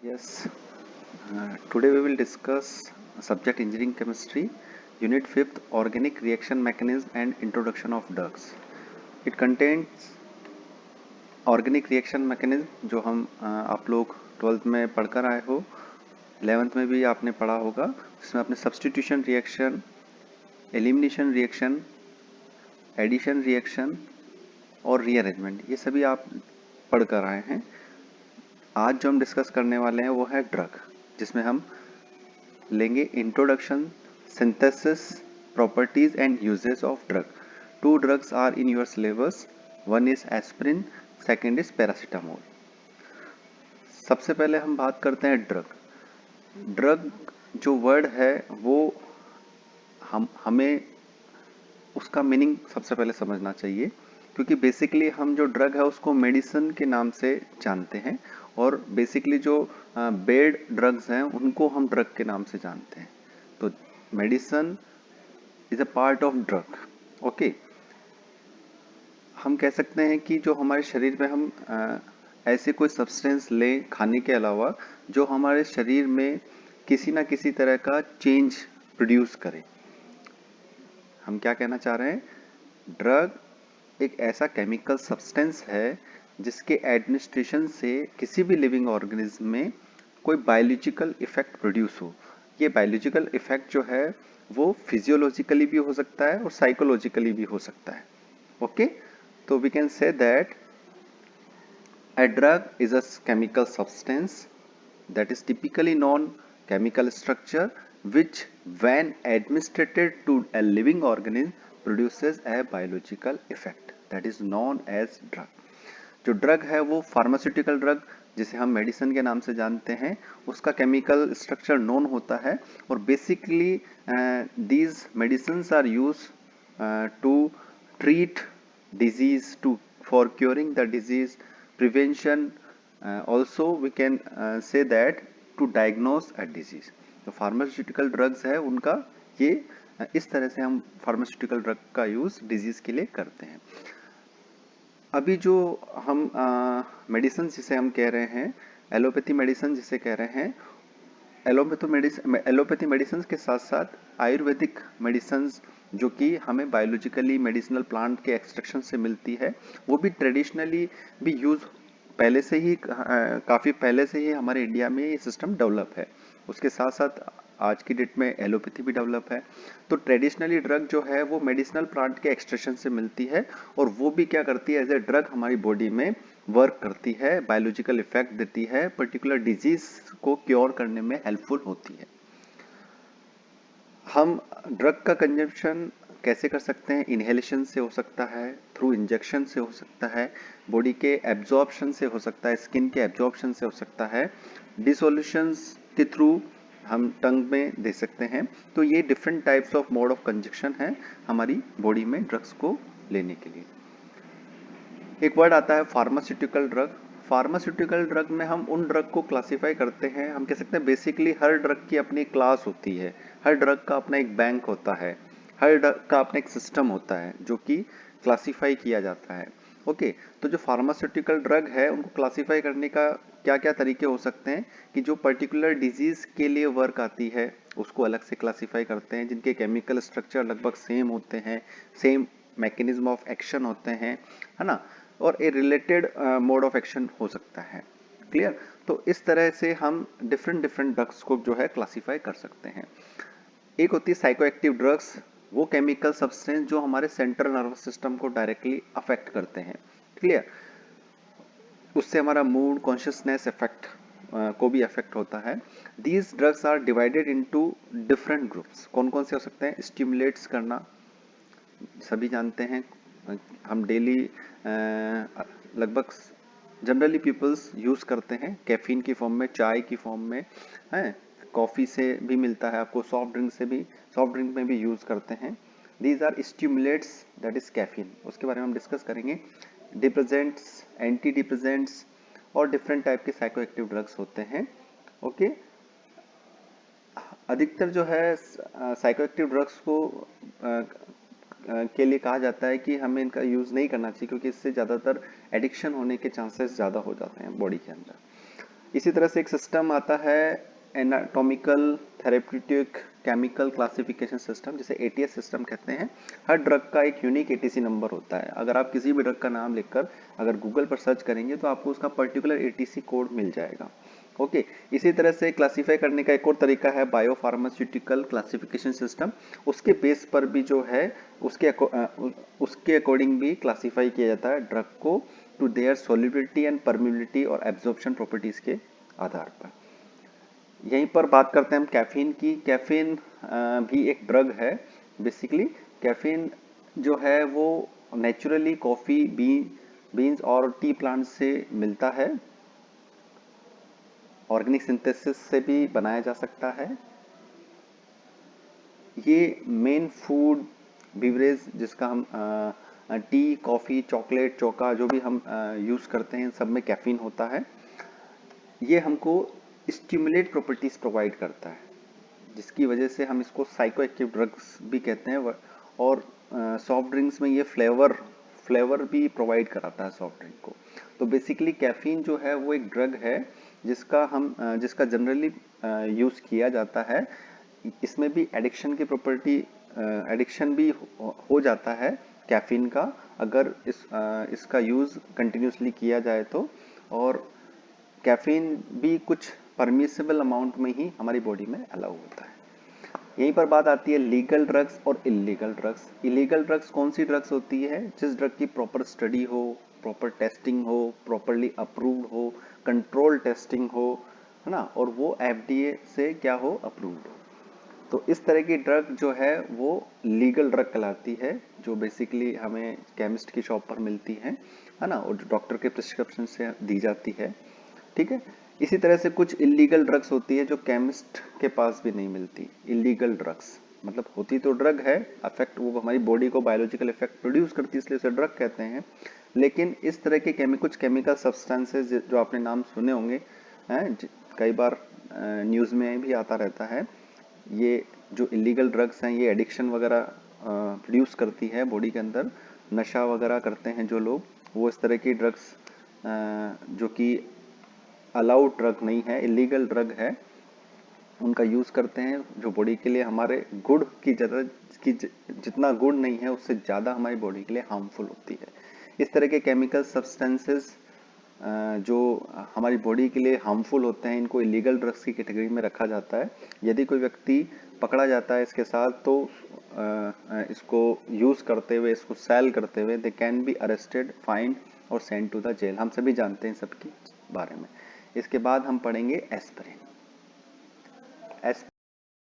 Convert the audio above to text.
Yes, today we will discuss subject engineering chemistry, unit 5th organic reaction mechanism and introduction of drugs. It contains organic reaction mechanism जो हम आप लोग 12th में पढ़कर आए हो, 11th में भी आपने पढ़ा होगा, जिसमें आपने substitution reaction, elimination reaction, addition reaction और रीअरेंजमेंट ये सभी आप पढ़कर आए हैं। आज जो हम डिस्कस करने वाले हैं वो है ड्रग, जिसमें हम लेंगे introduction, synthesis, properties and uses of drug. Two drugs are in your syllabus, one is aspirin, second is paracetamol. सबसे पहले हम बात करते हैं ड्रग। ड्रग जो वर्ड है वो हमें उसका मीनिंग सबसे पहले समझना चाहिए, क्योंकि बेसिकली हम जो ड्रग है उसको मेडिसिन के नाम से जानते हैं और बेसिकली जो बेड ड्रग्स हैं उनको हम ड्रग के नाम से जानते हैं। तो medicine is a part of drug. Okay, हम कह सकते हैं कि जो हमारे शरीर में हम ऐसे कोई सब्सटेंस लें खाने के अलावा जो हमारे शरीर में किसी ना किसी तरह का चेंज प्रोड्यूस करे। हम क्या कहना चाह रहे हैं? ड्रग एक ऐसा केमिकल सब्सटेंस है जिसके एडमिनिस्ट्रेशन से किसी भी लिविंग ऑर्गेनिज्म में कोई बायोलॉजिकल इफेक्ट प्रोड्यूस हो। ये बायोलॉजिकल इफेक्ट जो है वो फिजियोलॉजिकली भी हो सकता है और साइकोलॉजिकली भी हो सकता है। ओके, तो we can say that a drug is a chemical substance that is typically non-chemical structure which when administered to a living organism produces a biological effect that is known as drug. जो drug है वो pharmaceutical drug जिसे हम medicine के नाम से जानते हैं, उसका केमिकल स्ट्रक्चर नोन होता है और basically these medicines are use to treat disease, to for curing the disease, prevention, also we can say that to diagnose a disease. तो फार्मास्यूटिकल ड्रग्स है उनका ये इस तरह से हम फार्मास्यूटिकल ड्रग का यूज डिजीज के लिए करते हैं। अभी जो हम मेडिसिन जिसे हम कह रहे हैं, एलोपैथी मेडिसिन जिसे कह रहे हैं, एलोपैथी मेडिसिन के साथ साथ आयुर्वेदिक मेडिसिन जो कि हमें बायोलॉजिकली मेडिसिनल प्लांट के एक्सट्रैक्शन से मिलती है, वो भी ट्रेडिशनली भी यूज पहले से ही काफ़ी पहले से ही हमारे इंडिया में ये सिस्टम डेवलप है। उसके साथ साथ आज की डेट में एलोपैथी भी डेवलप है। तो ट्रेडिशनली ड्रग जो है वो मेडिसिनल प्लांट के एक्सट्रैक्शन से मिलती है और वो भी क्या करती है, एज ए ड्रग हमारी बॉडी में वर्क करती है, बायोलॉजिकल इफेक्ट देती है, पर्टिकुलर डिजीज को क्योर करने में हेल्पफुल होती है। हम ड्रग का कंजम्पशन कैसे कर सकते हैं? इनहेलेशन से हो सकता है, थ्रू इंजेक्शन से हो सकता है, बॉडी के एब्जॉर्प्शन से हो सकता है, स्किन के एब्जॉर्प्शन से हो सकता है, डिसोल्यूशंस के थ्रू हम टंग में दे सकते हैं। तो ये different types of mode of conjunction है हमारी बॉडी में ड्रग्स को लेने के लिए। एक वर्ड आता है फार्मास्यूटिकल ड्रग। फार्मास्यूटिकल ड्रग में हम उन ड्रग को क्लासिफाई करते हैं, हम कह सकते हैं बेसिकली हर ड्रग की अपनी क्लास होती है, हर ड्रग का अपना एक बैंक होता है, हर ड्रग का अपना एक सिस्टम होता है जो कि क्लासिफाई किया जाता है। ओके, तो जो फार्मास्यूटिकल ड्रग है उनको क्लासिफाई करने का क्या क्या तरीके हो सकते हैं कि जो पर्टिकुलर डिजीज के लिए वर्क आती है उसको अलग से क्लासिफाई करते हैं, जिनके केमिकल स्ट्रक्चर लगभग सेम होते हैं, सेम मैकेनिज्म ऑफ एक्शन होते हैं, है ना, और ए रिलेटेड मोड ऑफ एक्शन हो सकता है। क्लियर? तो इस तरह से हम डिफरेंट डिफरेंट ड्रग्स को जो है क्लासिफाई कर सकते हैं। एक होती है साइकोएक्टिव ड्रग्स, वो केमिकल सब्सटेंस जो हमारे सेंट्रल नर्वस सिस्टम को डायरेक्टली अफेक्ट करते हैं। क्लियर? उससे हमारा मूड, कॉन्शियसनेस इफेक्ट को भी अफेक्ट होता है। These drugs are divided into different groups. कौन कौन से हो सकते हैं? स्टिमुलेट्स करना, सभी जानते हैं, हम डेली लगभग जनरली पीपल्स यूज करते हैं कैफीन की फॉर्म में, चाय की फॉर्म में, है, कॉफी से भी मिलता है आपको, सॉफ्ट ड्रिंक से भी, सॉफ्ट ड्रिंक में भी यूज करते हैं। These are stimulants, that is caffeine, उसके बारे में हम डिस्कस करेंगे। डिप्रेजेंट्स, एंटी डिप्रेजेंट्स और डिफरेंट टाइप के साइकोएक्टिव ड्रग्स होते हैं। ओके, अधिकतर जो है साइकोएक्टिव ड्रग्स को के लिए कहा जाता है कि हमें इनका यूज़ नहीं करना चाहिए, क्योंकि इससे ज़्यादातर एडिक्शन होने के चांसेस ज़्यादा हो जाते हैं बॉडी के अंदर। इसी तरह से एक सिस्टम आता है anatomical therapeutic chemical classification system, जिसे एटीएस सिस्टम कहते हैं। हर ड्रग का एक यूनिक एटीसी नंबर होता है। अगर आप किसी भी ड्रग का नाम लिखकर अगर गूगल पर सर्च करेंगे तो आपको उसका पर्टिकुलर एटीसी कोड मिल जाएगा। ओके, इसी तरह से क्लासिफाई करने का एक और तरीका है बायोफार्मास्यूटिकल क्लासिफिकेशन सिस्टम। उसके बेस पर भी जो है उसके अकॉर्डिंग भी क्लासिफाई किया जाता है ड्रग को to their solubility and permeability और एब्जॉर्प्शन प्रॉपर्टीज के आधार पर। यहीं पर बात करते हैं हम कैफीन की। कैफीन भी एक ड्रग है। बेसिकली कैफीन जो है वो नेचुरली कॉफी बीन्स और टी प्लांट से मिलता है। ऑर्गेनिक सिंथेसिस से भी बनाया जा सकता है। ये मेन फूड बिवरेज जिसका हम टी, कॉफी, चॉकलेट, चोका जो भी हम यूज करते हैं सब में कैफीन होता है। ये हमको स्टिमुलेट प्रॉपर्टीज प्रोवाइड करता है, जिसकी वजह से हम इसको साइको एक्टिव ड्रग्स भी कहते हैं। और सॉफ्ट ड्रिंक्स में ये फ्लेवर भी प्रोवाइड कराता है सॉफ्ट ड्रिंक को। तो बेसिकली कैफीन जो है वो एक ड्रग है जिसका जनरली यूज किया जाता है। इसमें भी एडिक्शन की प्रॉपर्टी एडिक्शन भी हो जाता है कैफीन का, अगर इसका यूज कंटिन्यूसली किया जाए तो। और कैफीन भी कुछ परमिसिबल अमाउंट में ही हमारी बॉडी में अलाउ होता है। यहीं पर बात आती है लीगल ड्रग्स और इलीगल ड्रग्स। इलीगल ड्रग्स कौन सी ड्रग्स होती है? जिस ड्रग की प्रॉपर स्टडी हो, प्रॉपर टेस्टिंग हो, प्रॉपरली अप्रूव्ड हो, कंट्रोल टेस्टिंग हो, है ना, और वो एफडीए से क्या हो, अप्रूव्ड हो। तो इस तरह की ड्रग जो है वो लीगल ड्रग कहलाती है, जो बेसिकली हमें केमिस्ट की शॉप पर मिलती है ना, और डॉक्टर के प्रिस्क्रिप्शन से दी जाती है। ठीक है। इसी तरह से कुछ इलीगल ड्रग्स होती है जो केमिस्ट के पास भी नहीं मिलती। इलीगल ड्रग्स मतलब होती तो ड्रग है, अफेक्ट वो हमारी बॉडी को बायोलॉजिकल इफेक्ट प्रोड्यूस करती है, इसलिए उसे ड्रग कहते हैं। लेकिन इस तरह के कुछ केमिकल सब्सटेंसेस जो आपने नाम सुने होंगे हैं, कई बार न्यूज में भी आता रहता है। ये जो इलीगल ड्रग्स हैं ये एडिक्शन वगैरह प्रोड्यूस करती है बॉडी के अंदर। नशा वगैरह करते हैं जो लोग, वो इस तरह की ड्रग्स जो कि अलाउड ड्रग नहीं है, इलीगल ड्रग है, उनका यूज करते हैं, जो बॉडी के लिए हमारे गुड की जितना गुड नहीं है उससे ज्यादा हमारी बॉडी के लिए हार्मफुल होती है। इस तरह के केमिकल सब्सटेंसेस जो हमारी बॉडी के लिए हार्मफुल होते हैं, इनको इलीगल ड्रग्स की कैटेगरी में रखा जाता है। यदि कोई व्यक्ति पकड़ा जाता है इसके साथ तो इसको यूज करते हुए, इसको सेल करते हुए, they can be arrested, find और सेंड टू द जेल। हम सभी जानते हैं सबके बारे में। इसके बाद हम पढ़ेंगे एस्पिरिन।